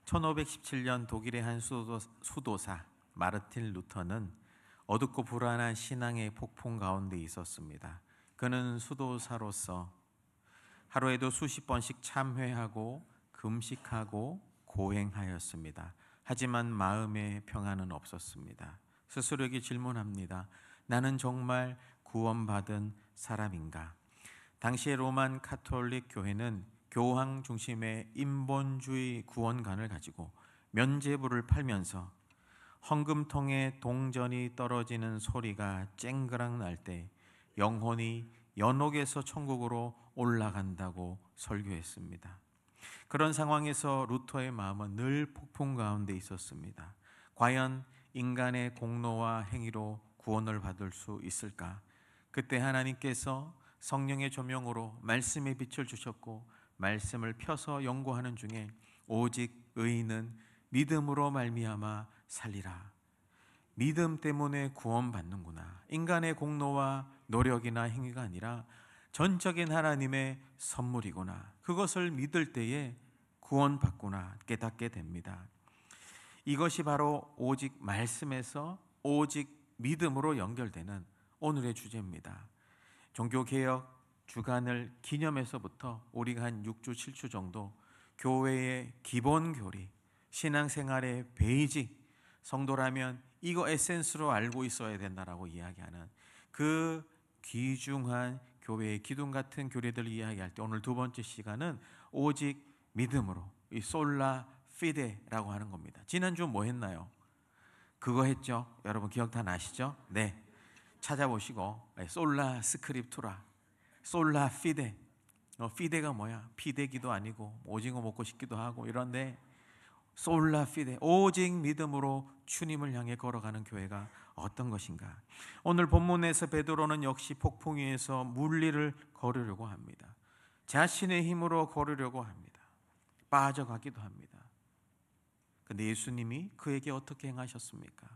1517년 독일의 한 수도사 마르틴 루터는 어둡고 불안한 신앙의 폭풍 가운데 있었습니다. 그는 수도사로서 하루에도 수십 번씩 참회하고 금식하고 고행하였습니다. 하지만 마음의 평안은 없었습니다. 스스로에게 질문합니다. 나는 정말 구원받은 사람인가? 당시의 로만 카톨릭 교회는 교황 중심의 인본주의 구원관을 가지고 면죄부를 팔면서 헌금통에 동전이 떨어지는 소리가 쨍그랑 날 때 영혼이 연옥에서 천국으로 올라간다고 설교했습니다. 그런 상황에서 루터의 마음은 늘 폭풍 가운데 있었습니다. 과연 인간의 공로와 행위로 구원을 받을 수 있을까? 그때 하나님께서 성령의 조명으로 말씀의 빛을 주셨고 말씀을 펴서 연구하는 중에 오직 의인은 믿음으로 말미암아 살리라. 믿음 때문에 구원받는구나. 인간의 공로와 노력이나 행위가 아니라 전적인 하나님의 선물이구나. 그것을 믿을 때에 구원받구나 깨닫게 됩니다. 이것이 바로 오직 말씀에서 오직 믿음으로 연결되는 오늘의 주제입니다. 종교개혁 주간을 기념해서부터 우리가 한 6주, 7주 정도 교회의 기본 교리, 신앙생활의 베이직, 성도라면 이거 에센스로 알고 있어야 된다라고 이야기하는 그 귀중한 교회의 기둥 같은 교리들을 이야기할 때 오늘 두 번째 시간은 오직 믿음으로, 이 솔라 피데라고 하는 겁니다. 지난주 뭐 했나요? 그거 했죠? 여러분 기억 다 나시죠? 네, 찾아보시고 솔라 스크립투라, 솔라 피데. 피데가 뭐야? 피데기도 아니고 오징어 먹고 싶기도 하고 이런데 솔라 피데, 오직 믿음으로 주님을 향해 걸어가는 교회가 어떤 것인가? 오늘 본문에서 베드로는 역시 폭풍 위에서 물리를 걸으려고 합니다. 자신의 힘으로 걸으려고 합니다. 빠져가기도 합니다. 그런데 예수님이 그에게 어떻게 행하셨습니까?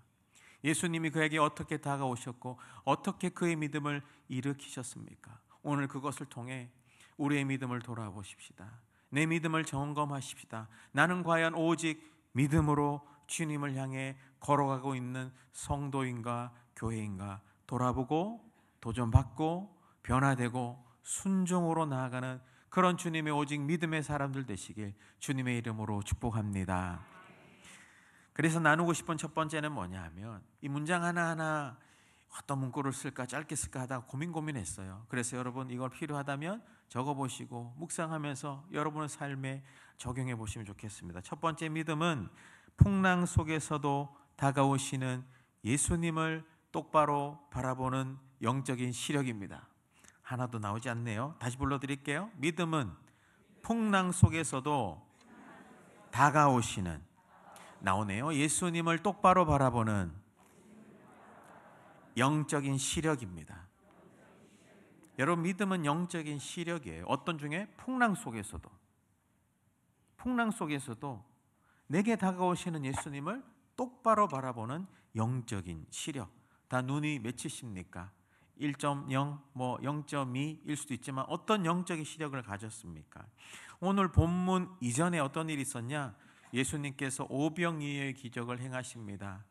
예수님이 그에게 어떻게 다가오셨고 어떻게 그의 믿음을 일으키셨습니까? 오늘 그것을 통해 우리의 믿음을 돌아보십시다. 내 믿음을 점검하십시다. 나는 과연 오직 믿음으로 주님을 향해 걸어가고 있는 성도인가 교회인가 돌아보고 도전받고 변화되고 순종으로 나아가는 그런 주님의 오직 믿음의 사람들 되시길 주님의 이름으로 축복합니다. 그래서 나누고 싶은 첫 번째는 뭐냐 하면 이 문장 하나하나 어떤 문구를 쓸까 짧게 쓸까 하다가 고민했어요. 그래서 여러분 이걸 필요하다면 적어보시고 묵상하면서 여러분의 삶에 적용해 보시면 좋겠습니다. 첫 번째 믿음은 풍랑 속에서도 다가오시는 예수님을 똑바로 바라보는 영적인 시력입니다. 하나도 나오지 않네요. 다시 불러드릴게요. 믿음은 풍랑 속에서도 다가오시는, 나오네요. 예수님을 똑바로 바라보는 영적인 시력입니다. 여러분 믿음은 영적인 시력이에요. 어떤 중에? 풍랑 속에서도 내게 다가오시는 예수님을 똑바로 바라보는 영적인 시력. 다 눈이 몇이십니까? 1.0, 0.2일 수도 있지만 어떤 영적인 시력을 가졌습니까? 오늘 본문 이전에 어떤 일이 있었냐? 예수님께서 오병이어의 기적을 행하십니다.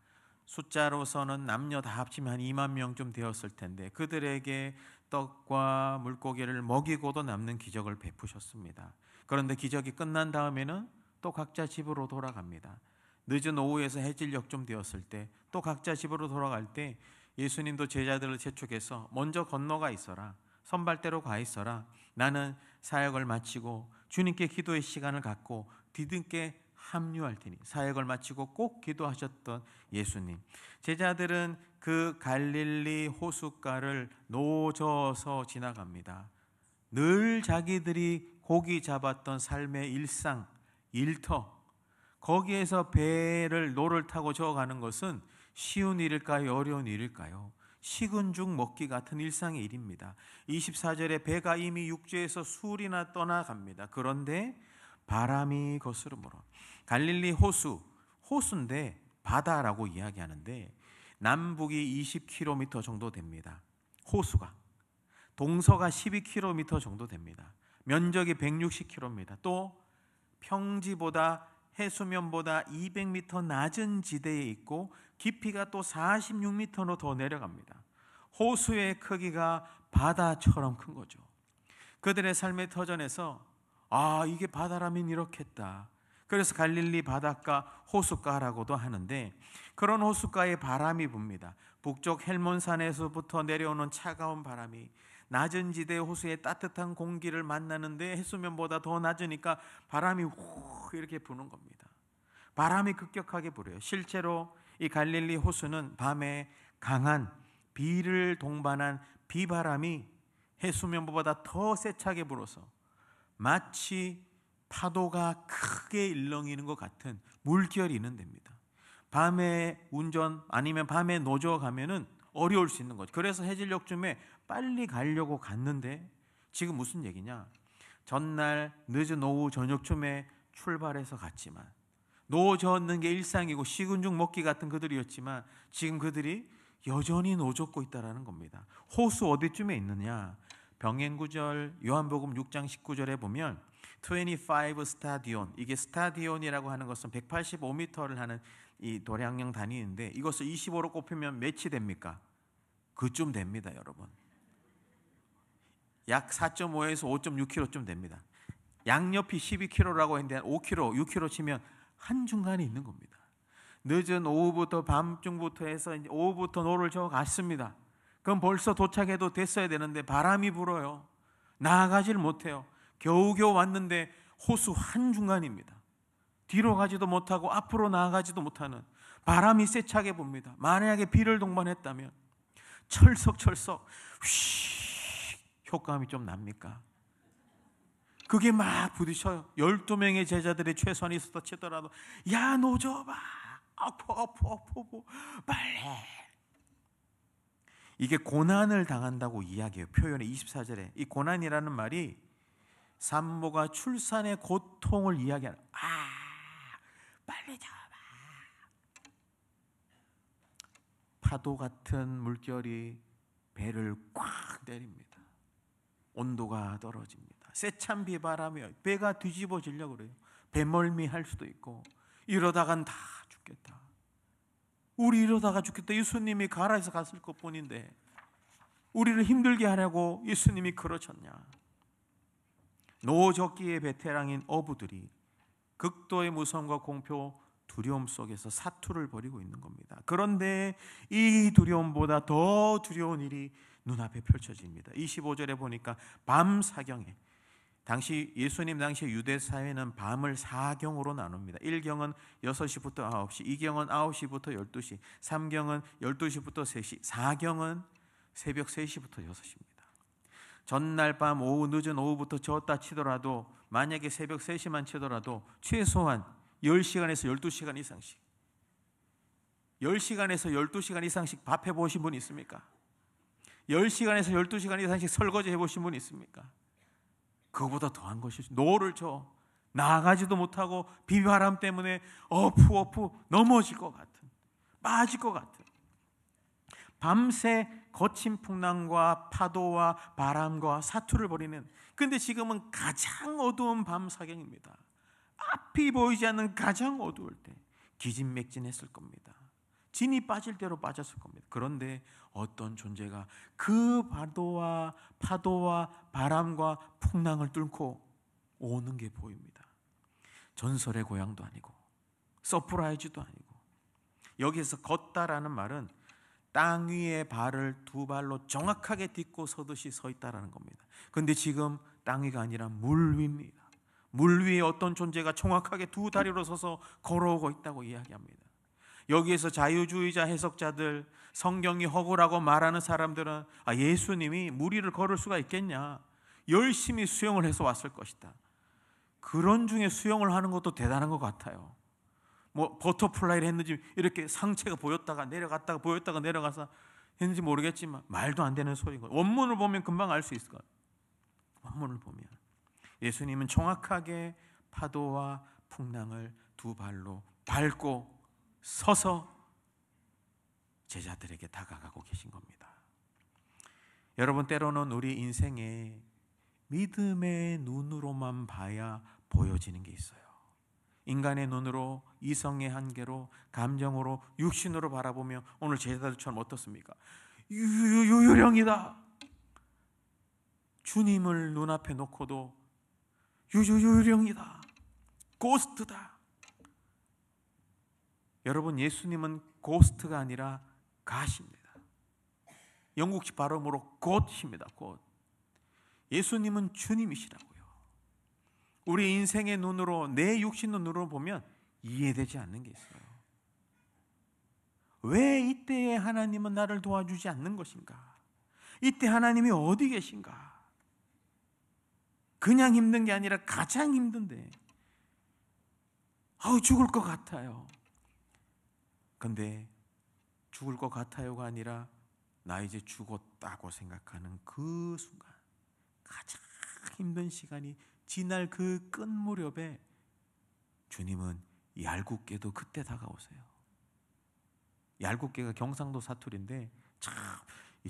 숫자로서는 남녀 다 합치면 한 2만 명쯤 되었을 텐데 그들에게 떡과 물고기를 먹이고도 남는 기적을 베푸셨습니다. 그런데 기적이 끝난 다음에는 또 각자 집으로 돌아갑니다. 늦은 오후에서 해질녘 좀 되었을 때 또 각자 집으로 돌아갈 때 예수님도 제자들을 재촉해서 먼저 건너가 있어라, 선발대로 가 있어라, 나는 사역을 마치고 주님께 기도의 시간을 갖고 뒤늦게 합류할 테니. 사역을 마치고 꼭 기도하셨던 예수님. 제자들은 그 갈릴리 호숫가를 노져서 지나갑니다. 늘 자기들이 고기 잡았던 삶의 일상, 일터, 거기에서 노를 타고 저어가는 것은 쉬운 일일까요? 어려운 일일까요? 식은 죽 먹기 같은 일상의 일입니다. 24절에 배가 이미 육지에서 수리나 떠나갑니다. 그런데 바람이 거스름으로 갈릴리 호수인데 바다라고 이야기하는데 남북이 20km 정도 됩니다. 호수가 동서가 12km 정도 됩니다. 면적이 160km입니다. 또 평지보다 해수면보다 200m 낮은 지대에 있고 깊이가 또 46m로 더 내려갑니다. 호수의 크기가 바다처럼 큰 거죠. 그들의 삶의 터전에서 이게 바다라면 이렇겠다. 그래서 갈릴리 바닷가 호숫가라고도 하는데, 그런 호숫가에 바람이 붑니다. 북쪽 헬몬산에서부터 내려오는 차가운 바람이 낮은 지대 호수의 따뜻한 공기를 만나는데 해수면보다 더 낮으니까 바람이 후 이렇게 부는 겁니다. 바람이 급격하게 불어요. 실제로 이 갈릴리 호수는 밤에 강한 비를 동반한 비바람이 해수면보다 더 세차게 불어서 마치 파도가 크게 일렁이는 것 같은 물결이 있는 데입니다. 밤에 운전 아니면 밤에 노저 가면은 어려울 수 있는 거죠. 그래서 해질녘쯤에 빨리 가려고 갔는데, 지금 무슨 얘기냐? 전날 늦은 오후 저녁쯤에 출발해서 갔지만 노젓는 게 일상이고 식은 죽 먹기 같은 그들이었지만 지금 그들이 여전히 노젓고 있다라는 겁니다. 호수 어디쯤에 있느냐? 병행구절 요한복음 6장 19절에 보면 25 스타디온, 이게 스타디온이라고 하는 것은 185m를 하는 이 도량령 단위인데, 이것을 25로 곱히면 몇이 됩니까? 그쯤 됩니다, 여러분. 약 4.5에서 5.6km쯤 됩니다. 양옆이 12km라고 했는데 5km, 6km 치면 한중간에 있는 겁니다. 늦은 오후부터 밤중부터 해서 이제 오후부터 노를 저어 갔습니다. 그럼 벌써 도착해도 됐어야 되는데 바람이 불어요. 나아가질 못해요. 겨우겨우 왔는데 호수 한중간입니다. 뒤로 가지도 못하고 앞으로 나아가지도 못하는 바람이 세차게 붑니다. 만약에 비를 동반했다면 철썩철썩 휘 효과음이 좀 납니까? 그게 막 부딪혀요. 12명의 제자들의 최선이 있었다 치더라도 야 노져봐, 아프 빨리. 이게 고난을 당한다고 이야기해요. 표현의 24절에 이 고난이라는 말이 산모가 출산의 고통을 이야기하는, 빨리 잡아. 파도 같은 물결이 배를 꽉 때립니다. 온도가 떨어집니다. 세찬 비바람이 배가 뒤집어지려고 그래요. 배멀미할 수도 있고, 이러다간 다 죽겠다. 우리 이러다가 죽겠다. 예수님이 가라에서 갔을 것뿐인데 우리를 힘들게 하려고 예수님이 그러셨냐. 노적기의 베테랑인 어부들이 극도의 무서움과 공포, 두려움 속에서 사투를 벌이고 있는 겁니다. 그런데 이 두려움보다 더 두려운 일이 눈앞에 펼쳐집니다. 25절에 보니까 밤 사경에, 당시 예수님 당시 유대 사회는 밤을 4경으로 나눕니다. 1경은 6시부터 9시, 2경은 9시부터 12시, 3경은 12시부터 3시, 4경은 새벽 3시부터 6시입니다. 전날 밤 오후 늦은 오후부터 저었다 치더라도, 만약에 새벽 3시만 치더라도 최소한 10시간에서 12시간 이상씩, 10시간에서 12시간 이상씩 밥 해보신 분 있습니까? 10시간에서 12시간 이상씩 설거지 해보신 분 있습니까? 그거보다 더한 것이 노를 저 나아가지도 못하고 비바람 때문에 어프 넘어질 것 같은, 빠질 것 같은, 밤새 거친 풍랑과 파도와 바람과 사투를 벌이는, 근데 지금은 가장 어두운 밤 사경입니다. 앞이 보이지 않는 가장 어두울 때 기진맥진했을 겁니다. 진이 빠질 대로 빠졌을 겁니다. 그런데 어떤 존재가 그 파도와 바람과 풍랑을 뚫고 오는 게 보입니다. 전설의 고향도 아니고 서프라이즈도 아니고, 여기에서 걷다라는 말은 땅 위에 발을 두 발로 정확하게 딛고 서듯이 서 있다라는 겁니다. 그런데 지금 땅 위가 아니라 물 위입니다. 물 위에 어떤 존재가 정확하게 두 다리로 서서 걸어오고 있다고 이야기합니다. 여기에서 자유주의자 해석자들, 성경이 허구라고 말하는 사람들은 예수님이 물 위를 걸을 수가 있겠냐, 열심히 수영을 해서 왔을 것이다. 그런 중에 수영을 하는 것도 대단한 것 같아요. 뭐 버터플라이를 했는지 이렇게 상체가 보였다가 내려갔다가 보였다가 내려가서 했는지 모르겠지만 말도 안 되는 소리인 거예요. 원문을 보면 금방 알 수 있을 거예요. 원문을 보면 예수님은 정확하게 파도와 풍랑을 두 발로 밟고 서서 제자들에게 다가가고 계신 겁니다. 여러분, 때로는 우리 인생에 믿음의 눈으로만 봐야 보여지는 게 있어요. 인간의 눈으로, 이성의 한계로, 감정으로, 육신으로 바라보며 오늘 제자들처럼 어떻습니까? 유령이다. 주님을 눈앞에 놓고도 유령이다. 고스트다. 여러분, 예수님은 고스트가 아니라 갓입니다. 영국식 발음으로 god입니다. god. 예수님은 주님이시라고요. 우리 인생의 눈으로, 내 육신 눈으로 보면 이해되지 않는 게 있어요. 왜 이때에 하나님은 나를 도와주지 않는 것인가? 이때 하나님이 어디 계신가? 그냥 힘든 게 아니라 가장 힘든데 죽을 것 같아요. 근데 죽을 것 같아요가 아니라 나 이제 죽었다고 생각하는 그 순간, 가장 힘든 시간이 지날 그 끝 무렵에 주님은 얄궂게도 그때 다가오세요. 얄궂게가 경상도 사투리인데 참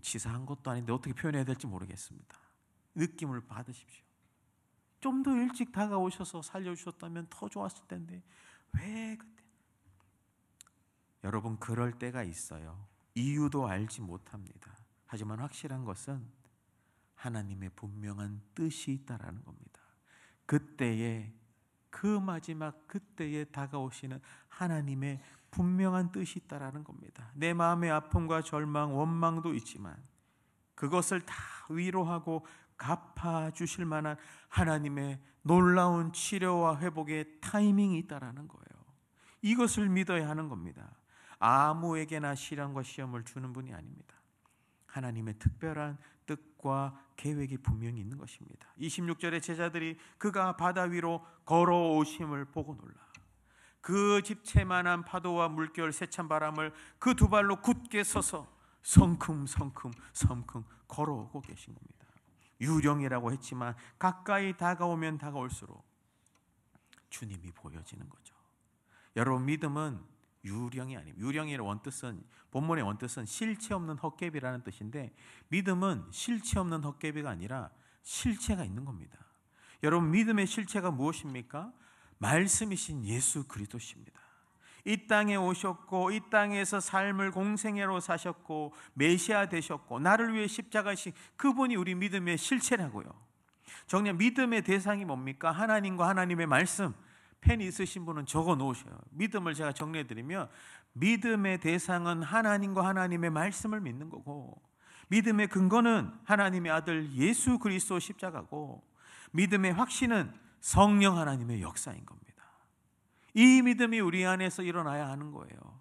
치사한 것도 아닌데 어떻게 표현해야 될지 모르겠습니다. 느낌을 받으십시오. 좀 더 일찍 다가오셔서 살려주셨다면 더 좋았을 텐데 왜 그때? 여러분, 그럴 때가 있어요. 이유도 알지 못합니다. 하지만 확실한 것은 하나님의 분명한 뜻이 있다라는 겁니다. 그때에, 그 마지막 그때에 다가오시는 하나님의 분명한 뜻이 있다라는 겁니다. 내 마음의 아픔과 절망, 원망도 있지만 그것을 다 위로하고 갚아주실 만한 하나님의 놀라운 치료와 회복의 타이밍이 있다라는 거예요. 이것을 믿어야 하는 겁니다. 아무에게나 시련과 시험을 주는 분이 아닙니다. 하나님의 특별한 뜻과 계획이 분명히 있는 것입니다. 26절에 제자들이 그가 바다 위로 걸어오심을 보고 놀라 그 집채만한 파도와 물결 세찬 바람을 그 두 발로 굳게 서서 성큼성큼 걸어오고 계신 겁니다. 유령이라고 했지만 가까이 다가오면 다가올수록 주님이 보여지는 거죠. 여러분, 믿음은 유령이 아닙니다. 유령의 원뜻은, 본문의 원뜻은 실체 없는 헛개비라는 뜻인데, 믿음은 실체 없는 헛개비가 아니라 실체가 있는 겁니다. 여러분, 믿음의 실체가 무엇입니까? 말씀이신 예수 그리스도십니다. 이 땅에 오셨고 이 땅에서 삶을 공생애로 사셨고 메시아 되셨고 나를 위해 십자가신 그분이 우리 믿음의 실체라고요. 정녕 믿음의 대상이 뭡니까? 하나님과 하나님의 말씀. 펜 있으신 분은 적어 놓으셔요. 믿음을 제가 정리해 드리면, 믿음의 대상은 하나님과 하나님의 말씀을 믿는 거고, 믿음의 근거는 하나님의 아들 예수 그리스도 십자가고, 믿음의 확신은 성령 하나님의 역사인 겁니다. 이 믿음이 우리 안에서 일어나야 하는 거예요.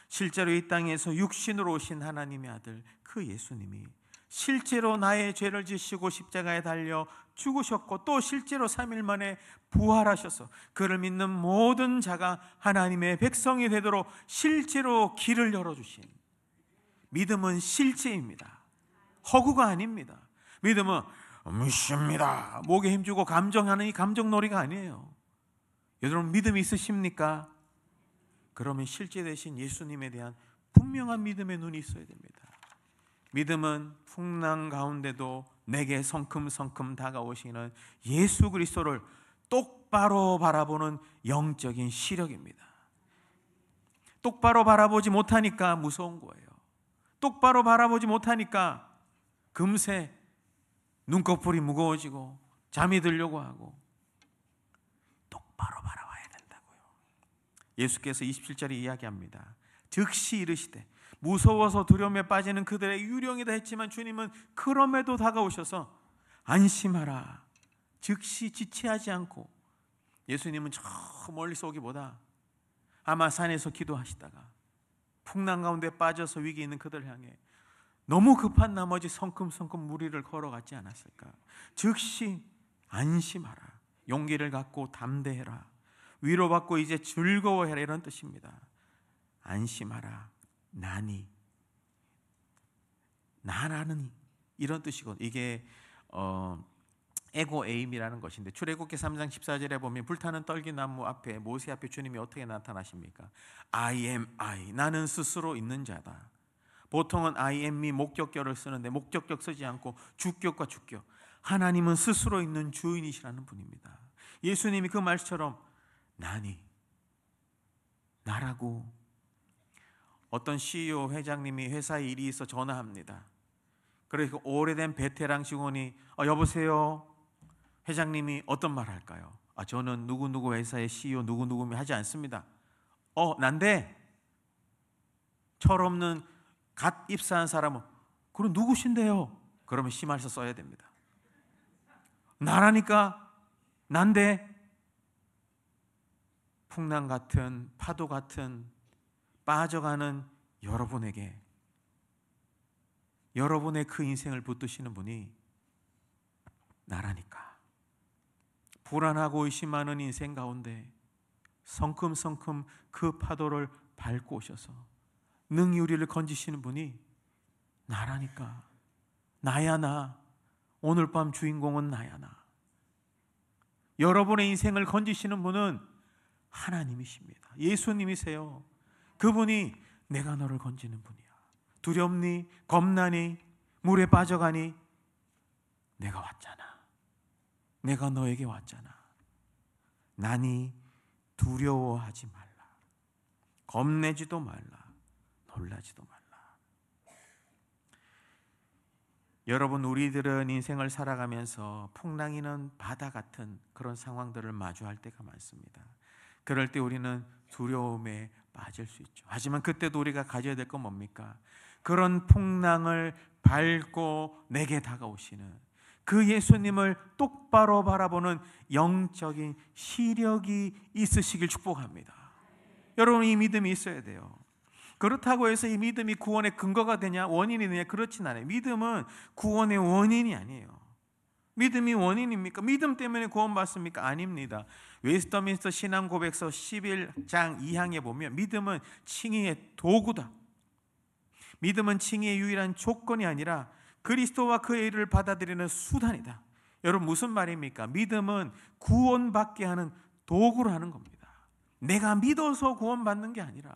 실제로 이 땅에서 육신으로 오신 하나님의 아들 그 예수님이 실제로 나의 죄를 지시고 십자가에 달려 죽으셨고 또 실제로 3일 만에 부활하셔서 그를 믿는 모든 자가 하나님의 백성이 되도록 실제로 길을 열어주신, 믿음은 실제입니다. 허구가 아닙니다. 믿음은 믿습니다, 목에 힘주고 감정하는 이 감정놀이가 아니에요. 여러분, 믿음이 있으십니까? 그러면 실제 되신 예수님에 대한 분명한 믿음의 눈이 있어야 됩니다. 믿음은 풍랑 가운데도 내게 성큼성큼 다가오시는 예수 그리스도를 똑바로 바라보는 영적인 시력입니다. 똑바로 바라보지 못하니까 무서운 거예요. 똑바로 바라보지 못하니까 금세 눈꺼풀이 무거워지고 잠이 들려고 하고, 똑바로 바라봐야 된다고요. 예수께서 27절에 이야기합니다. 즉시 이르시되 무서워서 두려움에 빠지는 그들의 유령이다 했지만 주님은 그럼에도 다가오셔서 안심하라. 즉시 지체하지 않고, 예수님은 저 멀리서 오기보다 아마 산에서 기도하시다가 풍랑 가운데 빠져서 위기에 있는 그들을 향해 너무 급한 나머지 성큼성큼 무리를 걸어갔지 않았을까? 즉시 안심하라, 용기를 갖고 담대해라, 위로받고 이제 즐거워해라, 이런 뜻입니다. 안심하라, 나니, 나라는 이런 뜻이고, 이게 에고 에임이라는 것인데, 출애굽기 3장 14절에 보면 불타는 떨기나무 앞에, 모세 앞에 주님이 어떻게 나타나십니까? I am I, 나는 스스로 있는 자다. 보통은 I am me 목적격을 쓰는데 목적격 쓰지 않고 주격과 주격, 하나님은 스스로 있는 주인이시라는 분입니다. 예수님이 그 말처럼 나라고. 어떤 CEO 회장님이 회사에 일이 있어 전화합니다. 그래서 오래된 베테랑 직원이 여보세요. 회장님이 어떤 말 할까요? 저는 누구누구 회사의 CEO 누구누구 하지 않습니다. 난데. 철없는 갓 입사한 사람은 그럼 누구신데요? 그러면 심할서 써야 됩니다. 나라니까. 난데. 풍랑 같은 파도 같은 빠져가는 여러분에게 여러분의 그 인생을 붙드시는 분이 나라니까. 불안하고 의심 많은 인생 가운데 성큼성큼 그 파도를 밟고 오셔서 능히 우리를 건지시는 분이 나라니까. 나야 나. 오늘 밤 주인공은 나야 나. 여러분의 인생을 건지시는 분은 하나님이십니다. 예수님이세요. 그분이 내가 너를 건지는 분이야. 두렵니? 겁나니? 물에 빠져가니? 내가 왔잖아. 내가 너에게 왔잖아. 나니 두려워하지 말라. 겁내지도 말라. 놀라지도 말라. 여러분, 우리들은 인생을 살아가면서 풍랑이는 바다 같은 그런 상황들을 마주할 때가 많습니다. 그럴 때 우리는 두려움에 빠질 수 있죠. 하지만 그때도 우리가 가져야 될 건 뭡니까? 그런 풍랑을 밟고 내게 다가오시는 그 예수님을 똑바로 바라보는 영적인 시력이 있으시길 축복합니다. 여러분, 이 믿음이 있어야 돼요. 그렇다고 해서 이 믿음이 구원의 근거가 되냐, 원인이 되냐, 그렇진 않아요. 믿음은 구원의 원인이 아니에요. 믿음이 원인입니까? 믿음 때문에 구원받습니까? 아닙니다. 웨스터민스터 신앙고백서 11장 2항에 보면 믿음은 칭의의 도구다. 믿음은 칭의의 유일한 조건이 아니라 그리스도와 그의 일을 받아들이는 수단이다. 여러분, 무슨 말입니까? 믿음은 구원받게 하는 도구라는 겁니다. 내가 믿어서 구원받는 게 아니라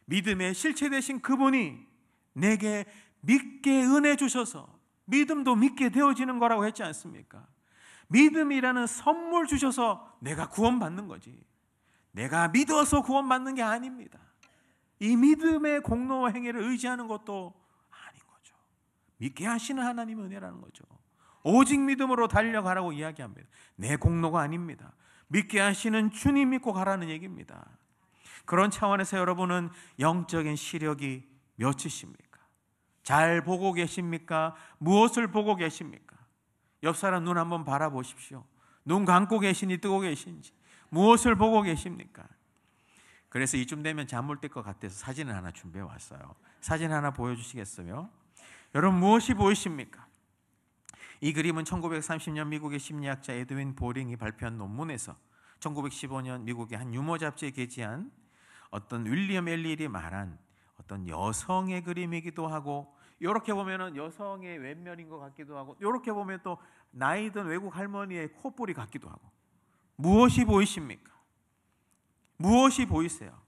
믿음의 실체 되신 그분이 내게 믿게 은혜 주셔서 믿음도 믿게 되어지는 거라고 했지 않습니까? 믿음이라는 선물 주셔서 내가 구원받는 거지, 내가 믿어서 구원받는 게 아닙니다. 이 믿음의 공로와 행위를 의지하는 것도 아닌 거죠. 믿게 하시는 하나님의 은혜라는 거죠. 오직 믿음으로 달려가라고 이야기합니다. 내 공로가 아닙니다. 믿게 하시는 주님 믿고 가라는 얘기입니다. 그런 차원에서 여러분은 영적인 시력이 몇이십니까? 잘 보고 계십니까? 무엇을 보고 계십니까? 옆 사람 눈 한번 바라보십시오. 눈 감고 계시니 뜨고 계신지, 무엇을 보고 계십니까? 그래서 이쯤 되면 잠 올 때 것 같아서 사진을 하나 준비해 왔어요. 사진 하나 보여주시겠어요? 여러분, 무엇이 보이십니까? 이 그림은 1930년 미국의 심리학자 에드윈 보링이 발표한 논문에서 1915년 미국의 한 유머 잡지에 게재한 어떤 윌리엄 엘리일이 말한 어떤 여성의 그림이기도 하고, 이렇게 보면은 여성의 왼면인 것 같기도 하고, 이렇게 보면 또 나이 든 외국 할머니의 콧볼이 같기도 하고. 무엇이 보이십니까? 무엇이 보이세요?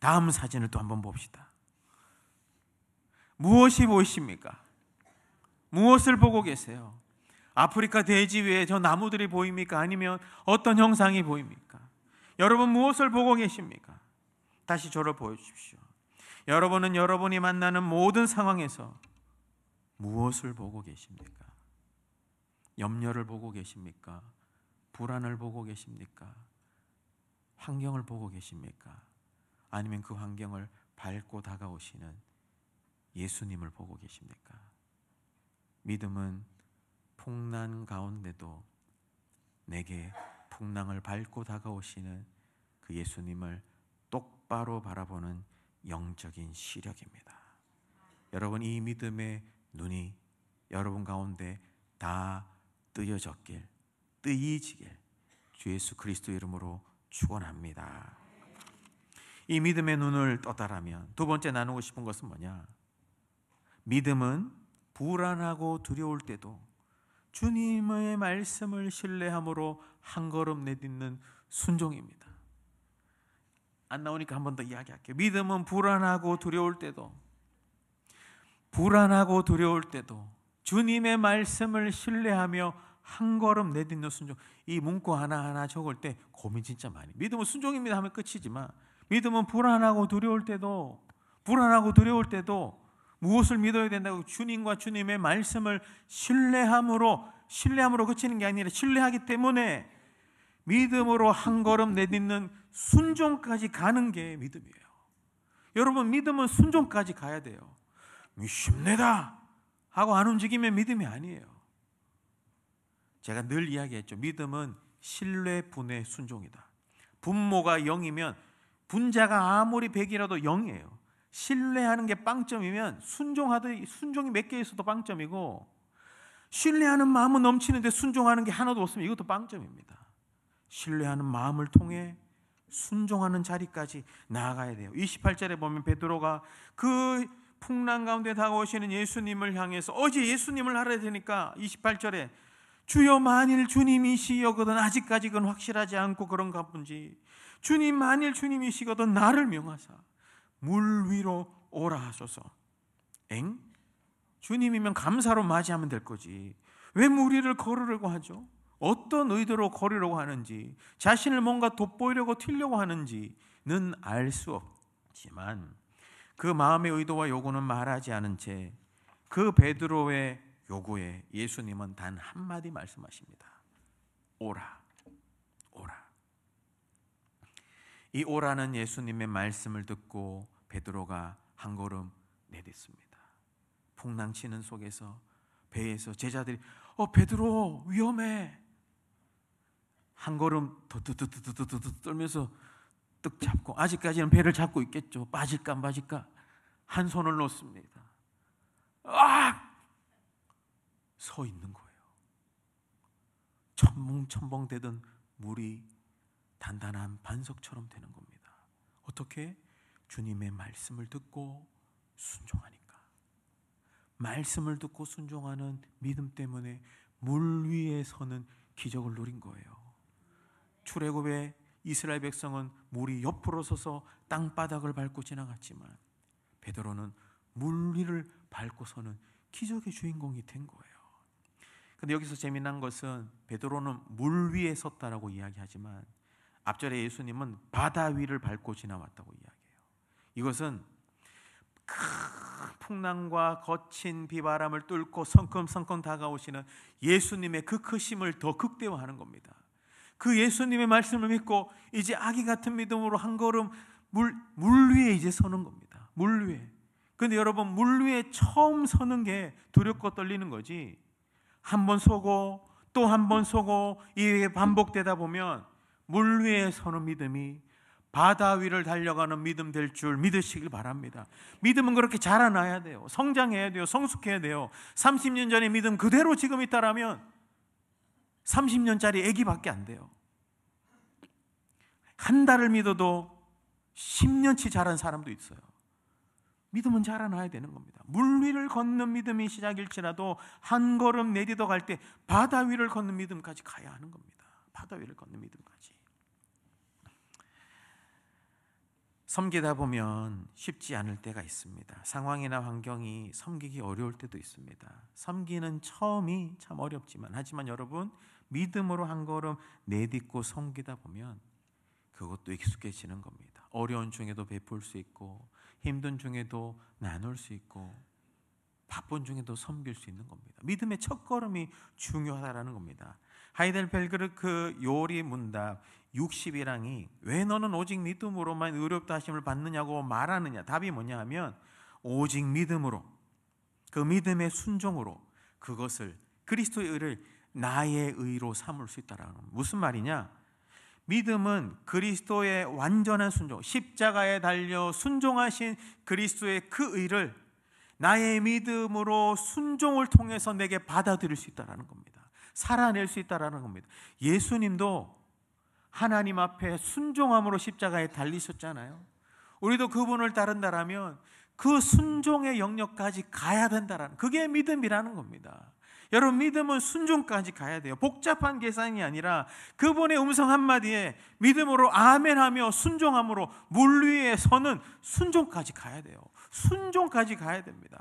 다음 사진을 또 한번 봅시다. 무엇이 보이십니까? 무엇을 보고 계세요? 아프리카 대지 위에 저 나무들이 보입니까? 아니면 어떤 형상이 보입니까? 여러분, 무엇을 보고 계십니까? 다시 저를 보여주십시오. 여러분은 여러분이 만나는 모든 상황에서 무엇을 보고 계십니까? 염려를 보고 계십니까? 불안을 보고 계십니까? 환경을 보고 계십니까? 아니면 그 환경을 밟고 다가오시는 예수님을 보고 계십니까? 믿음은 풍랑 가운데도 내게 풍랑을 밟고 다가오시는 그 예수님을 똑바로 바라보는 영적인 시력입니다. 여러분, 이 믿음의 눈이 여러분 가운데 다 뜨여졌길, 뜨이지길 주 예수 그리스도 이름으로 축원합니다. 이 믿음의 눈을 떠다라면 두 번째 나누고 싶은 것은 뭐냐? 믿음은 불안하고 두려울 때도 주님의 말씀을 신뢰함으로 한 걸음 내딛는 순종입니다. 안 나오니까 한 번 더 이야기할게요. 믿음은 불안하고 두려울 때도 주님의 말씀을 신뢰하며 한 걸음 내딛는 순종. 이 문구 하나하나 적을 때 고민 진짜 많이. 믿음은 순종입니다 하면 끝이지만, 믿음은 불안하고 두려울 때도 무엇을 믿어야 된다고? 주님과 주님의 말씀을 신뢰함으로 그치는 게 아니라 신뢰하기 때문에 믿음으로 한 걸음 내딛는 순종까지 가는 게 믿음이에요. 여러분, 믿음은 순종까지 가야 돼요. 믿습니다 하고 안 움직이면 믿음이 아니에요. 제가 늘 이야기했죠. 믿음은 신뢰 분의 순종이다. 분모가 0이면 분자가 아무리 100이라도 0이에요. 신뢰하는 게 빵점이면 순종이 몇 개 있어도 빵점이고, 신뢰하는 마음은 넘치는데 순종하는 게 하나도 없으면 이것도 빵점입니다. 신뢰하는 마음을 통해 순종하는 자리까지 나아가야 돼요. 28절에 보면 베드로가 그 풍랑 가운데 다가오시는 예수님을 향해서, 어제 예수님을 알아야 되니까 28절에 주여 만일 주님이시여거든, 아직까지 그건 확실하지 않고 그런가 본지, 주님 만일 주님이시거든 나를 명하사 물 위로 오라 하소서. 주님이면 감사로 맞이하면 될 거지. 왜 물 위를 걸으려고 하죠? 어떤 의도로 걸으려고 하는지, 자신을 뭔가 돋보이려고 튀려고 하는지는 알 수 없지만, 그 마음의 의도와 요구는 말하지 않은 채 그 베드로의 요구에 예수님은 단 한마디 말씀하십니다. 오라, 오라. 이 오라는 예수님의 말씀을 듣고 베드로가 한 걸음 내딛습니다. 풍랑치는 속에서 배에서 제자들이 베드로 위험해. 한 걸음 더 떨면서 뜩 잡고, 아직까지는 배를 잡고 있겠죠. 빠질까 안 빠질까. 한 손을 놓습니다. 서 있는 거예요. 첨벙첨벙 되던 물이 단단한 반석처럼 되는 겁니다. 어떻게? 주님의 말씀을 듣고 순종하니까. 말씀을 듣고 순종하는 믿음 때문에 물 위에 서는 기적을 누린 거예요. 출애굽의 이스라엘 백성은 물이 옆으로 서서 땅바닥을 밟고 지나갔지만, 베드로는 물 위를 밟고서는 기적의 주인공이 된 거예요. 근데 여기서 재미난 것은 베드로는 물 위에 섰다라고 이야기하지만, 앞절에 예수님은 바다 위를 밟고 지나왔다고 이야기해요. 이것은 큰 풍랑과 거친 비바람을 뚫고 성큼성큼 다가오시는 예수님의 그 크심을 더 극대화하는 겁니다. 그 예수님의 말씀을 믿고 이제 아기 같은 믿음으로 한 걸음 물 위에 이제 서는 겁니다. 물 위에. 근데 여러분, 물 위에 처음 서는 게 두렵고 떨리는 거지, 한 번 서고 또 한 번 서고 이게 반복되다 보면 물 위에 서는 믿음이 바다 위를 달려가는 믿음 될 줄 믿으시길 바랍니다. 믿음은 그렇게 자라나야 돼요. 성장해야 돼요. 성숙해야 돼요. 30년 전의 믿음 그대로 지금 있다라면 30년짜리 애기밖에 안 돼요. 한 달을 믿어도 10년치 자란 사람도 있어요. 믿음은 자라나야 되는 겁니다. 물 위를 걷는 믿음이 시작일지라도 한 걸음 내딛어 갈 때 바다 위를 걷는 믿음까지 가야 하는 겁니다. 바다 위를 걷는 믿음까지. 섬기다 보면 쉽지 않을 때가 있습니다. 상황이나 환경이 섬기기 어려울 때도 있습니다. 섬기는 처음이 참 어렵지만, 하지만 여러분, 믿음으로 한 걸음 내딛고 섬기다 보면 그것도 익숙해지는 겁니다. 어려운 중에도 베풀 수 있고, 힘든 중에도 나눌 수 있고, 바쁜 중에도 섬길 수 있는 겁니다. 믿음의 첫걸음이 중요하다는 겁니다. 하이델베르크 그 요리 문답 60이랑이 왜 너는 오직 믿음으로만 의롭다 하심을 받느냐고 말하느냐, 답이 뭐냐 하면 오직 믿음으로, 그 믿음의 순종으로 그것을, 그리스도의 의를 나의 의로 삼을 수 있다라는 겁니다. 무슨 말이냐? 믿음은 그리스도의 완전한 순종, 십자가에 달려 순종하신 그리스도의 그 의를 나의 믿음으로 순종을 통해서 내게 받아들일 수 있다는 겁니다. 살아낼 수 있다는 겁니다. 예수님도 하나님 앞에 순종함으로 십자가에 달리셨잖아요. 우리도 그분을 따른다라면 그 순종의 영역까지 가야 된다라는, 그게 믿음이라는 겁니다. 여러분, 믿음은 순종까지 가야 돼요. 복잡한 계산이 아니라 그분의 음성 한마디에 믿음으로 아멘하며 순종함으로 물 위에 서는 순종까지 가야 돼요. 순종까지 가야 됩니다.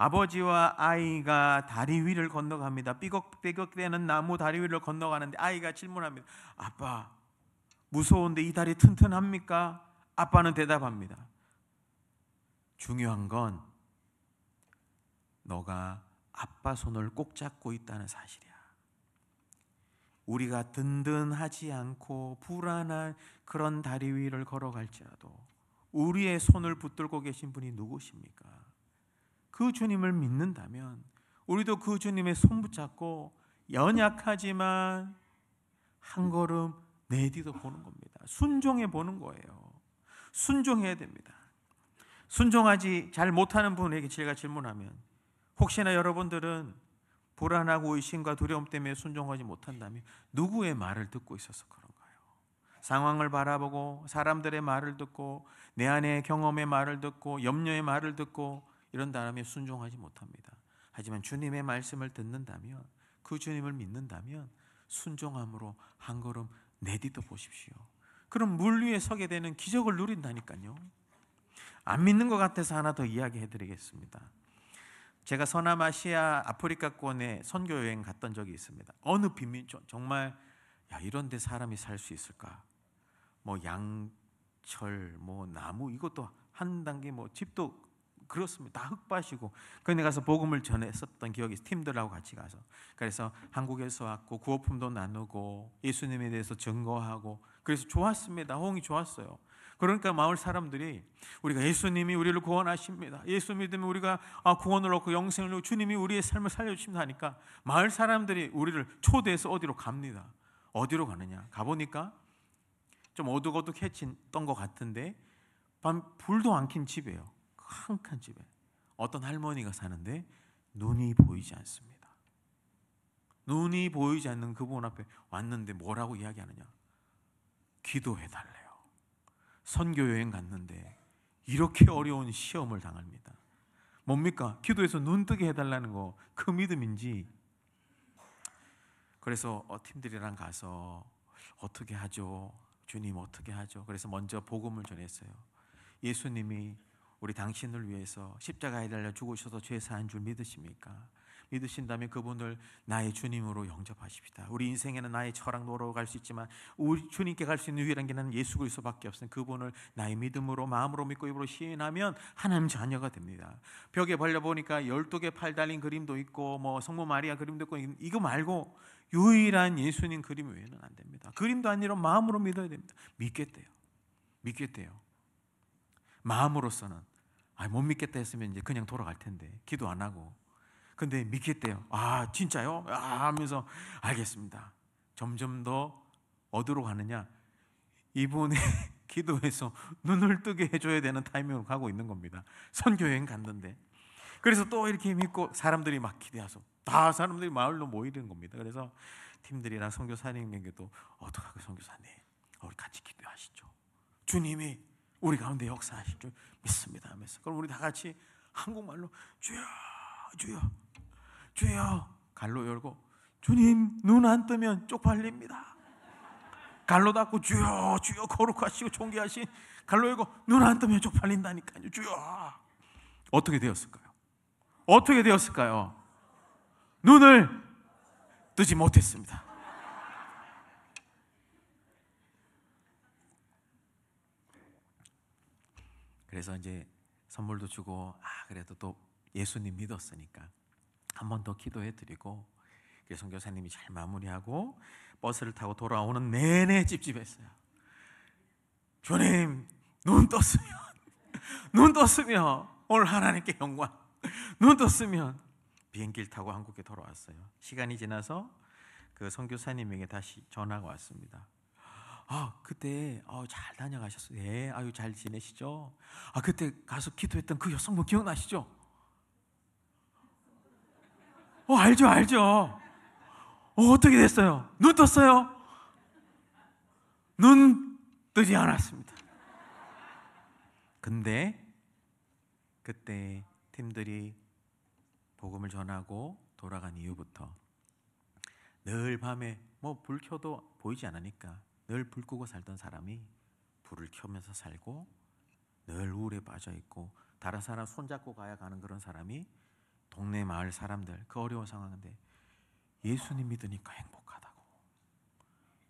아버지와 아이가 다리 위를 건너갑니다. 삐걱삐걱대는 나무 다리 위를 건너가는데 아이가 질문합니다. 아빠, 무서운데 이 다리 튼튼합니까? 아빠는 대답합니다. 중요한 건 너가 아빠 손을 꼭 잡고 있다는 사실이야. 우리가 든든하지 않고 불안한 그런 다리 위를 걸어갈지라도 우리의 손을 붙들고 계신 분이 누구십니까? 그 주님을 믿는다면 우리도 그 주님의 손 붙잡고 연약하지만 한 걸음 내디뎌 보는 겁니다. 순종해 보는 거예요. 순종해야 됩니다. 순종하지 잘 못하는 분에게 제가 질문하면 혹시나 여러분들은 불안하고 의심과 두려움 때문에 순종하지 못한다면 누구의 말을 듣고 있어서 그런가요? 상황을 바라보고 사람들의 말을 듣고 내 안의 경험의 말을 듣고 염려의 말을 듣고 이런다면 순종하지 못합니다. 하지만 주님의 말씀을 듣는다면 그 주님을 믿는다면 순종함으로 한 걸음 내디뎌 보십시오. 그럼 물 위에 서게 되는 기적을 누린다니까요. 안 믿는 것 같아서 하나 더 이야기해 드리겠습니다. 제가 서남아시아 아프리카권에 선교 여행 갔던 적이 있습니다. 어느 빈민촌 정말 이런 데 사람이 살 수 있을까? 양철, 나무 이것도 한 단계 집도 그렇습니다. 다 흙밭이고 그런데 가서 복음을 전했었던 기억이 있어요. 팀들하고 같이 가서. 그래서 한국에서 왔고 구호품도 나누고 예수님에 대해서 증거하고 그래서 좋았습니다. 호응이 좋았어요. 그러니까 마을 사람들이 우리가 예수님이 우리를 구원하십니다. 예수 믿으면 우리가 구원을 얻고 영생을 얻고 주님이 우리의 삶을 살려주십니다 하니까 마을 사람들이 우리를 초대해서 어디로 갑니다. 어디로 가느냐? 가보니까 좀 어둑어둑해졌던 것 같은데 불도 안 킨 집이에요. 한 집에 어떤 할머니가 사는데 눈이 보이지 않습니다. 눈이 보이지 않는 그분 앞에 왔는데 뭐라고 이야기하느냐? 기도해달래요. 선교여행 갔는데 이렇게 어려운 시험을 당합니다. 뭡니까? 기도해서 눈 뜨게 해달라는 거 그 믿음인지. 그래서 팀들이랑 가서 어떻게 하죠? 주님 어떻게 하죠? 그래서 먼저 복음을 전했어요. 예수님이 우리 당신을 위해서 십자가에 달려 죽으셔서 죄 사한 줄 믿으십니까? 믿으신다면 그분을 나의 주님으로 영접하십시다. 우리 인생에는 나의 처랑 노로 갈 수 있지만 우리 주님께 갈 수 있는 유일한 길은 예수 그리스도밖에 없으니 그분을 나의 믿음으로 마음으로 믿고 입으로 시인하면 하나님 자녀가 됩니다. 벽에 벌려보니까 12개 팔 달린 그림도 있고 성모 마리아 그림도 있고 이거 말고 유일한 예수님 그림 외에는 안 됩니다. 그림도 아니라 마음으로 믿어야 됩니다. 믿겠대요. 마음으로서는 못 믿겠다 했으면 이제 그냥 돌아갈 텐데 기도 안 하고. 근데 믿겠대요. 진짜요? 하면서 알겠습니다. 점점 더 어디로 가느냐? 이분의 기도해서 눈을 뜨게 해줘야 되는 타이밍으로 가고 있는 겁니다. 선교여행 갔는데 그래서 또 이렇게 믿고 사람들이 막 기대해서 다 사람들이 마을로 모이는 겁니다. 그래서 팀들이랑 선교사님에게도 어떡하고 선교사님 우리 같이 기도하시죠. 주님이 우리 가운데 역사하실 줄 믿습니다 하면서 그럼 우리 다 같이 한국말로 주여 주여 주여 갈로 열고 주님 눈 안 뜨면 쪽팔립니다. 갈로 닫고 주여 주여 거룩하시고 존귀하신 갈로 열고 눈 안 뜨면 쪽팔린다니까요. 주여. 어떻게 되었을까요? 어떻게 되었을까요? 눈을 뜨지 못했습니다. 그래서 이제 선물도 주고 그래도 또 예수님 믿었으니까 한 번 더 기도해 드리고 선교사님이 잘 마무리하고 버스를 타고 돌아오는 내내 찝찝했어요. 주님 눈 떴으면 오늘 하나님께 영광. 눈 떴으면 비행기를 타고 한국에 돌아왔어요. 시간이 지나서 그 선교사님에게 다시 전화가 왔습니다. 그때 잘 다녀가셨어요. 네, 잘 지내시죠? 그때 가서 기도했던 그 여성분 기억나시죠? 알죠. 어떻게 됐어요? 눈 떴어요? 눈 뜨지 않았습니다. 근데 그때 팀들이 복음을 전하고 돌아간 이후부터 늘 밤에 불 켜도 보이지 않으니까 늘 불 끄고 살던 사람이 불을 켜면서 살고 늘 우울에 빠져 있고 다른 사람 손잡고 가야 가는 그런 사람이 동네 마을 사람들 그 어려운 상황인데 예수님 믿으니까 행복하다고,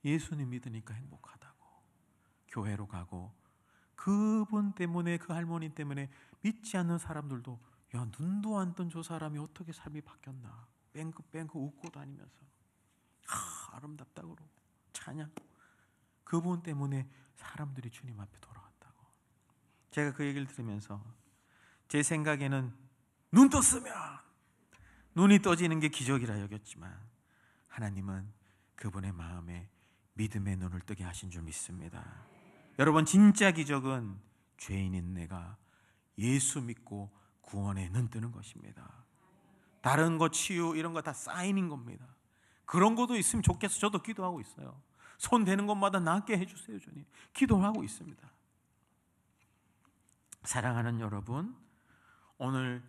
예수님 믿으니까 행복하다고 교회로 가고, 그분 때문에, 그 할머니 때문에 믿지 않는 사람들도 야, 눈도 안 뜬 저 사람이 어떻게 삶이 바뀌었나, 뺑긋뺑긋 웃고 다니면서 아름답다고 그러고 찬양, 그분 때문에 사람들이 주님 앞에 돌아왔다고. 제가 그 얘기를 들으면서 제 생각에는 눈 떴으면, 눈이 떠지는 게 기적이라 여겼지만 하나님은 그분의 마음에 믿음의 눈을 뜨게 하신 줄 믿습니다. 여러분, 진짜 기적은 죄인인 내가 예수 믿고 구원에 눈 뜨는 것입니다. 다른 거 치유 이런 거 다 사인인 겁니다. 그런 것도 있으면 좋겠어. 저도 기도하고 있어요. 손 대는 것마다 낫게 해주세요 주님, 기도하고 있습니다. 사랑하는 여러분, 오늘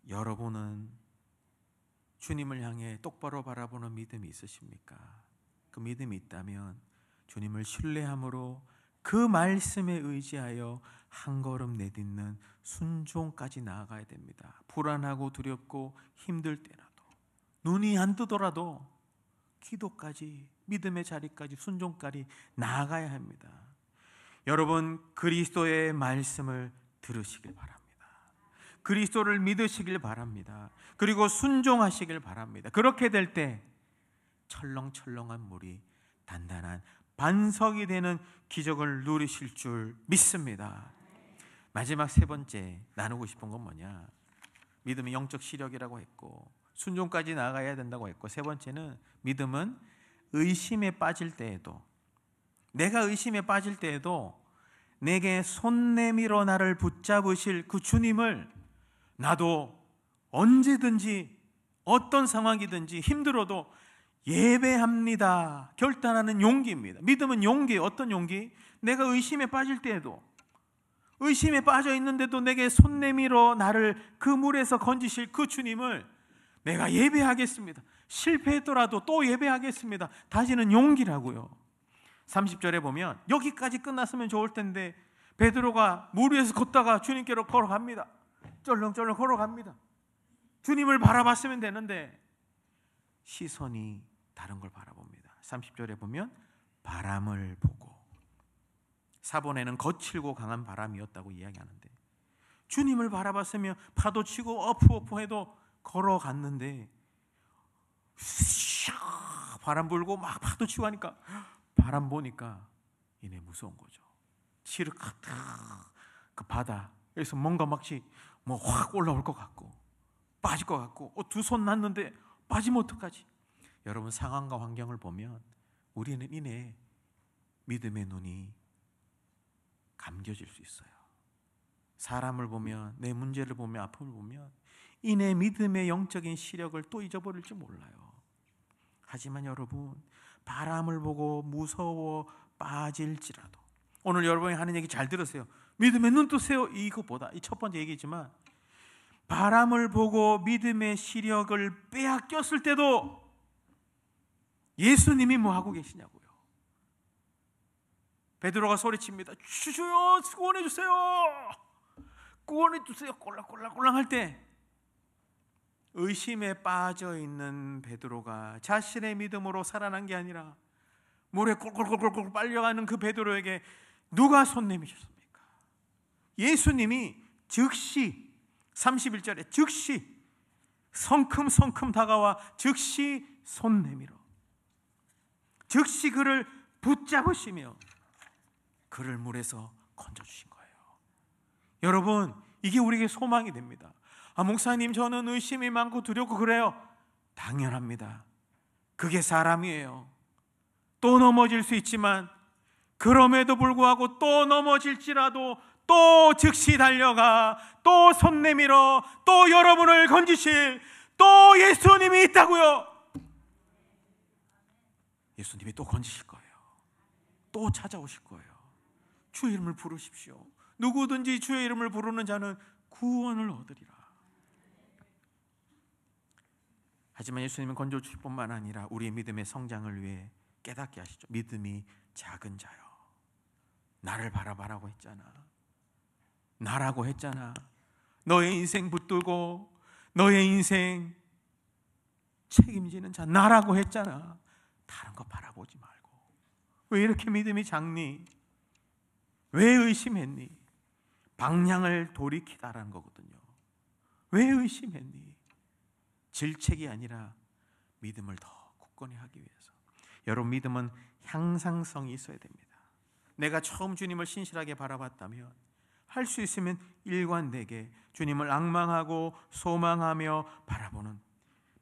여러분은 주님을 향해 똑바로 바라보는 믿음이 있으십니까? 그 믿음이 있다면 주님을 신뢰함으로 그 말씀에 의지하여 한 걸음 내딛는 순종까지 나아가야 됩니다. 불안하고 두렵고 힘들 때라도, 눈이 안 뜨더라도 기도까지, 믿음의 자리까지, 순종까지 나아가야 합니다. 여러분, 그리스도의 말씀을 들으시길 바랍니다. 그리스도를 믿으시길 바랍니다. 그리고 순종하시길 바랍니다. 그렇게 될 때 철렁철렁한 물이 단단한 반석이 되는 기적을 누리실 줄 믿습니다. 마지막 세 번째 나누고 싶은 건 뭐냐? 믿음은 영적 시력이라고 했고 순종까지 나아가야 된다고 했고, 세 번째는 믿음은 의심에 빠질 때에도, 내가 의심에 빠질 때에도 내게 손 내밀어 나를 붙잡으실 그 주님을 나도 언제든지 어떤 상황이든지 힘들어도 예배합니다 결단하는 용기입니다. 믿음은 용기예요. 어떤 용기? 내가 의심에 빠질 때에도, 의심에 빠져 있는데도 내게 손 내밀어 나를 그 물에서 건지실 그 주님을 내가 예배하겠습니다. 실패했더라도 또 예배하겠습니다. 다시는 용기라고요. 30절에 보면 여기까지 끝났으면 좋을 텐데 베드로가 물 위에서 걷다가 주님께로 걸어갑니다. 쩔렁쩔렁 걸어갑니다. 주님을 바라봤으면 되는데 시선이 다른 걸 바라봅니다. 30절에 보면 바람을 보고, 사본에는 거칠고 강한 바람이었다고 이야기하는데 주님을 바라봤으면 파도 치고 어프어프 해도 걸어갔는데 바람 불고 막 파도 치고 하니까 바람 보니까 이내 무서운 거죠. 치르카트 그 바다에서 뭔가 막지 뭐 확 올라올 것 같고 빠질 것 같고, 두 손 놨는데 빠지면 어떡하지? 여러분, 상황과 환경을 보면 우리는 이내 믿음의 눈이 감겨질 수 있어요. 사람을 보면, 내 문제를 보면, 아픔을 보면 이내 믿음의 영적인 시력을 또 잊어버릴지 몰라요. 하지만 여러분, 바람을 보고 무서워 빠질지라도, 오늘 여러분이 하는 얘기 잘 들으세요. 믿음의 눈 뜨세요. 이것보다, 이 첫 번째 얘기지만, 바람을 보고 믿음의 시력을 빼앗겼을 때도 예수님이 뭐 하고 계시냐고요. 베드로가 소리칩니다. 주여 구원해 주세요. 구원해 주세요. 꼴랑꼴랑 할 때 의심에 빠져 있는 베드로가 자신의 믿음으로 살아난 게 아니라 물에 꼴꼴꼴꼴 빨려가는 그 베드로에게 누가 손 내미셨습니까? 예수님이 즉시, 31절에 즉시 성큼성큼 다가와 즉시 손 내밀어 즉시 그를 붙잡으시며 그를 물에서 건져주신 거예요. 여러분, 이게 우리에게 소망이 됩니다. 목사님, 저는 의심이 많고 두렵고 그래요. 당연합니다. 그게 사람이에요. 또 넘어질 수 있지만 그럼에도 불구하고 또 넘어질지라도 또 즉시 달려가 또 손 내밀어 또 여러분을 건지실 또 예수님이 있다고요. 예수님이 또 건지실 거예요. 또 찾아오실 거예요. 주의 이름을 부르십시오. 누구든지 주의 이름을 부르는 자는 구원을 얻으리라. 하지만 예수님은 건져주실 뿐만 아니라 우리의 믿음의 성장을 위해 깨닫게 하시죠. 믿음이 작은 자요, 나를 바라봐라고 했잖아. 나라고 했잖아. 너의 인생 붙들고 너의 인생 책임지는 자 나라고 했잖아. 다른 거 바라보지 말고. 왜 이렇게 믿음이 작니? 왜 의심했니? 방향을 돌이키다라는 거거든요. 왜 의심했니? 질책이 아니라 믿음을 더 굳건히 하기 위해서. 여러분, 믿음은 향상성이 있어야 됩니다. 내가 처음 주님을 신실하게 바라봤다면 할 수 있으면 일관되게 주님을 앙망하고 소망하며 바라보는,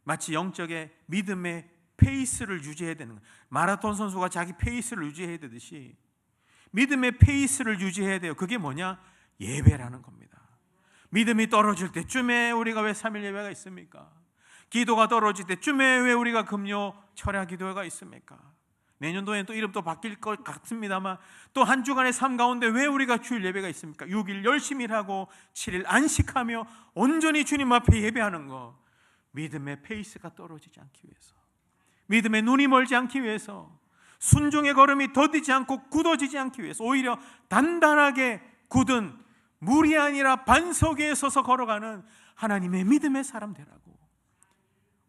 마치 영적의 믿음의 페이스를 유지해야 되는 거예요. 마라톤 선수가 자기 페이스를 유지해야 되듯이 믿음의 페이스를 유지해야 돼요. 그게 뭐냐? 예배라는 겁니다. 믿음이 떨어질 때쯤에 우리가 왜 3일 예배가 있습니까? 기도가 떨어질 때쯤에 왜 우리가 금요 철야 기도회가 있습니까? 내년도에는 또 이름도 바뀔 것 같습니다만 또 한 주간의 삶 가운데 왜 우리가 주일 예배가 있습니까? 6일 열심히 일하고 7일 안식하며 온전히 주님 앞에 예배하는 거, 믿음의 페이스가 떨어지지 않기 위해서, 믿음의 눈이 멀지 않기 위해서, 순종의 걸음이 더디지 않고 굳어지지 않기 위해서, 오히려 단단하게 굳은 물이 아니라 반석 위에 서서 걸어가는 하나님의 믿음의 사람 되라고.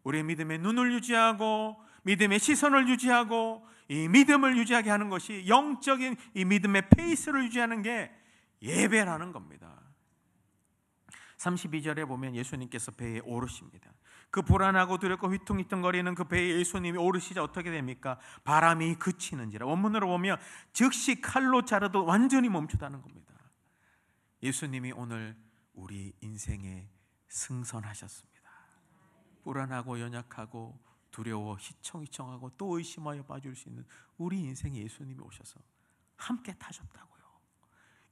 우리의 믿음의 눈을 유지하고 믿음의 시선을 유지하고 이 믿음을 유지하게 하는 것이, 영적인 이 믿음의 페이스를 유지하는 게 예배라는 겁니다. 32절에 보면 예수님께서 배에 오르십니다. 그 불안하고 두렵고 휘퉁휘퉁거리는 그 배에 예수님이 오르시자 어떻게 됩니까? 바람이 그치는지라. 원문으로 보면 즉시 칼로 자르도 완전히 멈추다는 겁니다. 예수님이 오늘 우리 인생에 승선하셨습니다. 불안하고 연약하고 두려워 희청희청하고 또 의심하여 빠질 수 있는 우리 인생에 예수님이 오셔서 함께 타셨다고요.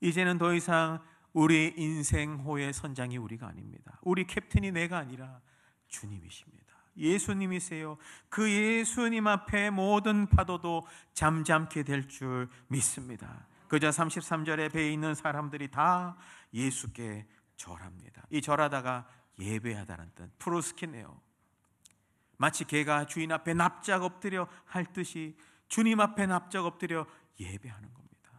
이제는 더 이상 우리 인생호의 선장이 우리가 아닙니다. 우리 캡틴이 내가 아니라 주님이십니다. 예수님이세요. 그 예수님 앞에 모든 파도도 잠잠게 될 줄 믿습니다. 그저 33절에 배에 있는 사람들이 다 예수께 절합니다. 이 절하다가 예배하다는 뜻, 프로스키네요. 마치 개가 주인 앞에 납작 엎드려 할 듯이 주님 앞에 납작 엎드려 예배하는 겁니다.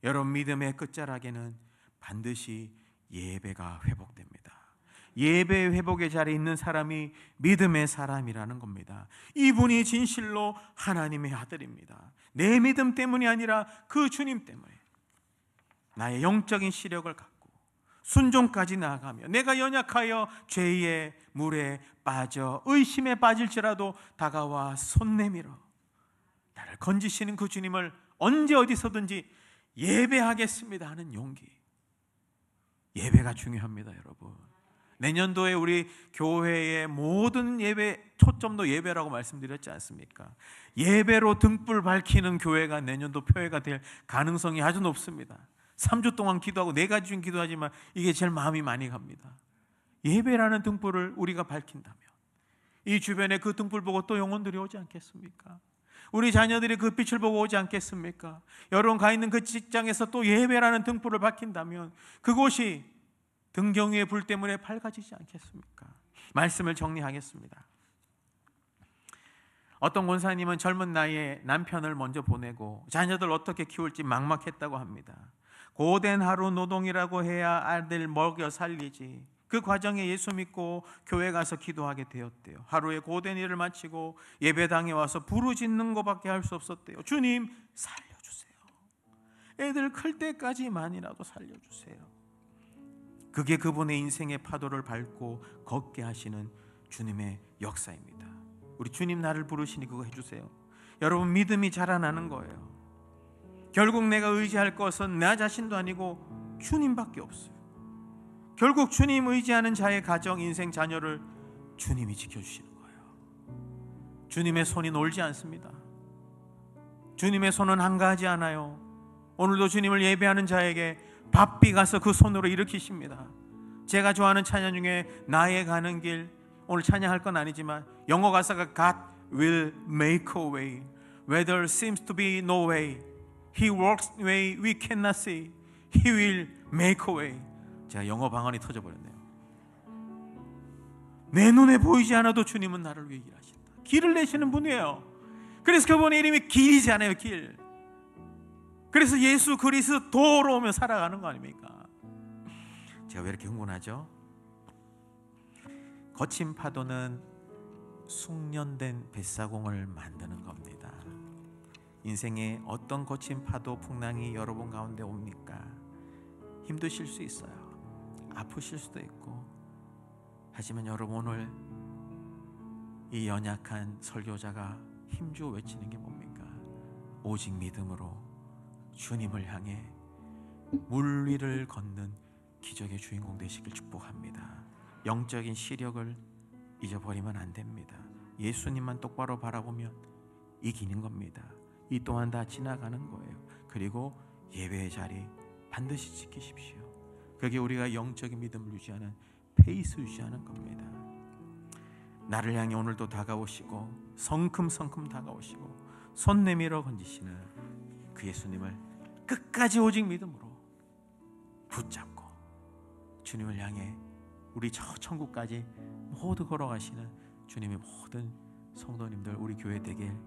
여러분, 믿음의 끝자락에는 반드시 예배가 회복됩니다. 예배 회복의 자리에 있는 사람이 믿음의 사람이라는 겁니다. 이분이 진실로 하나님의 아들입니다. 내 믿음 때문이 아니라 그 주님 때문에 나의 영적인 시력을 갖고 순종까지 나아가며 내가 연약하여 죄의 물에 빠져 의심에 빠질지라도 다가와 손 내밀어 나를 건지시는 그 주님을 언제 어디서든지 예배하겠습니다 하는 용기. 예배가 중요합니다, 여러분. 내년도에 우리 교회의 모든 예배 초점도 예배라고 말씀드렸지 않습니까? 예배로 등불 밝히는 교회가 내년도 표회가 될 가능성이 아주 높습니다. 3주 동안 기도하고 4가지 중 기도하지만 이게 제일 마음이 많이 갑니다. 예배라는 등불을 우리가 밝힌다면 이 주변에 그 등불 보고 또 영혼들이 오지 않겠습니까? 우리 자녀들이 그 빛을 보고 오지 않겠습니까? 여러분 가 있는 그 직장에서 또 예배라는 등불을 밝힌다면 그곳이 등경위의 불 때문에 밝아지지 않겠습니까? 말씀을 정리하겠습니다. 어떤 권사님은 젊은 나이에 남편을 먼저 보내고 자녀들 어떻게 키울지 막막했다고 합니다. 고된 하루 노동이라고 해야 아들 먹여 살리지. 그 과정에 예수 믿고 교회 가서 기도하게 되었대요. 하루에 고된 일을 마치고 예배당에 와서 부르짖는 것밖에 할 수 없었대요. 주님 살려주세요. 애들 클 때까지만이라도 살려주세요. 그게 그분의 인생의 파도를 밟고 걷게 하시는 주님의 역사입니다. 우리 주님 나를 부르시니 그거 해주세요. 여러분, 믿음이 자라나는 거예요. 결국 내가 의지할 것은 나 자신도 아니고 주님밖에 없어요. 결국 주님 의지하는 자의 가정, 인생, 자녀를 주님이 지켜주시는 거예요. 주님의 손이 놀지 않습니다. 주님의 손은 한가하지 않아요. 오늘도 주님을 예배하는 자에게 바삐 가서 그 손으로 일으키십니다. 제가 좋아하는 찬양 중에 나의 가는 길, 오늘 찬양할 건 아니지만 영어 가사가 God will make a way where there seems to be no way. He works way we cannot see. He will make a way. 제가 영어 방언이 터져버렸네요. 내 눈에 보이지 않아도 주님은 나를 위해 일하신다. 길을 내시는 분이에요. 그래서 그분의 이름이 길이잖아요. 길. 그래서 예수 그리스도로 오며 살아가는 거 아닙니까? 제가 왜 이렇게 흥분하죠? 거친 파도는 숙련된 뱃사공을 만드는 겁니다. 인생에 어떤 거친 파도 풍랑이 여러분 가운데 옵니까? 힘드실 수 있어요. 아프실 수도 있고. 하지만 여러분, 오늘 이 연약한 설교자가 힘주어 외치는 게 뭡니까? 오직 믿음으로 주님을 향해 물 위를 걷는 기적의 주인공 되시길 축복합니다. 영적인 시력을 잊어버리면 안 됩니다. 예수님만 똑바로 바라보면 이기는 겁니다. 이 또한 다 지나가는 거예요. 그리고 예배의 자리 반드시 지키십시오. 그게 우리가 영적인 믿음을 유지하는 페이스 유지하는 겁니다. 나를 향해 오늘도 다가오시고 성큼성큼 다가오시고 손 내밀어 건지시는 그 예수님을 끝까지 오직 믿음으로 붙잡고 주님을 향해 우리 저 천국까지 모두 걸어가시는 주님의 모든 성도님들, 우리 교회 되길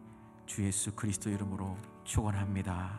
주 예수 그리스도 이름으로 축원합니다.